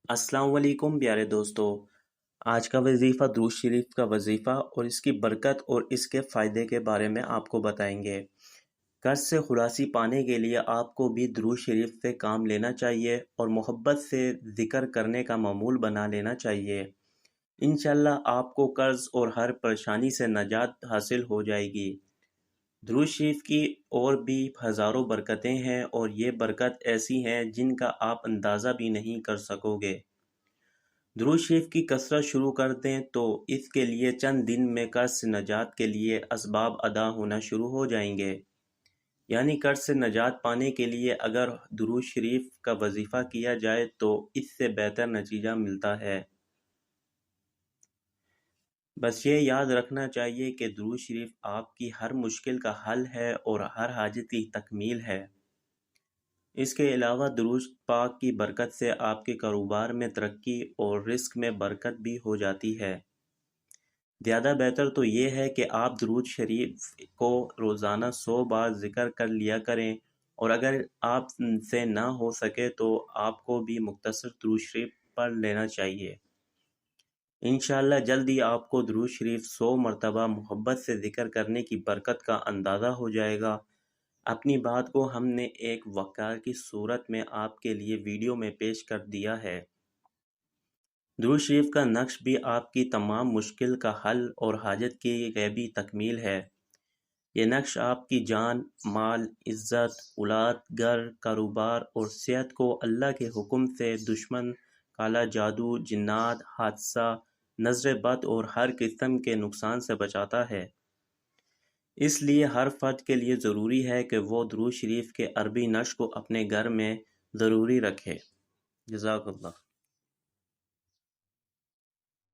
अस्सलाम वालेकुम प्यारे दोस्तों। आज का वजीफ़ा दुरूद शरीफ का वजीफ़ा और इसकी बरकत और इसके फ़ायदे के बारे में आपको बताएंगे। कर्ज से खुलासी पाने के लिए आपको भी दुरूद शरीफ से काम लेना चाहिए और मोहब्बत से ज़िक्र करने का मामूल बना लेना चाहिए। इंशाअल्लाह आपको कर्ज और हर परेशानी से नजात हासिल हो जाएगी। दुरूद शरीफ की और भी हज़ारों बरकतें हैं और ये बरकत ऐसी हैं जिनका आप अंदाज़ा भी नहीं कर सकोगे। दुरूद शरीफ की कसरत शुरू कर दें तो इसके लिए चंद दिन में कर्ज से नजात के लिए असबाब अदा होना शुरू हो जाएंगे। यानी कर्ज से नजात पाने के लिए अगर दुरूद शरीफ का वजीफ़ा किया जाए तो इससे बेहतर नतीजा मिलता है। बस ये याद रखना चाहिए कि दुरूद शरीफ आपकी हर मुश्किल का हल है और हर हाजत की तकमील है। इसके अलावा दुरूद पाक की बरकत से आपके कारोबार में तरक्की और रिस्क में बरकत भी हो जाती है। ज़्यादा बेहतर तो ये है कि आप दुरूद शरीफ को रोज़ाना 100 बार ज़िक्र कर लिया करें और अगर आप से ना हो सके तो आपको भी मुख्तसर दुरूद शरीफ पढ़ लेना चाहिए। इंशाअल्लाह जल्द ही आपको दुरूद शरीफ 100 मरतबा मोहब्बत से ज़िक्र करने की बरकत का अंदाज़ा हो जाएगा। अपनी बात को हमने एक वाक़या की सूरत में आपके लिए वीडियो में पेश कर दिया है। दुरूद शरीफ का नक्श भी आपकी तमाम मुश्किल का हल और हाजत की गैबी तकमील है। ये नक्श आपकी जान, माल, इज़्ज़त, औलाद, घर, कारोबार और सेहत को अल्लाह के हुक्म से दुश्मन, काला जादू, जिन्नात, हादसा, नज़र बद और हर किस्म के नुकसान से बचाता है। इसलिए हर फ़र्द के लिए ज़रूरी है कि वो दुरूद शरीफ के अरबी नक्श को अपने घर में ज़रूरी रखे। जज़ाकल्लाह।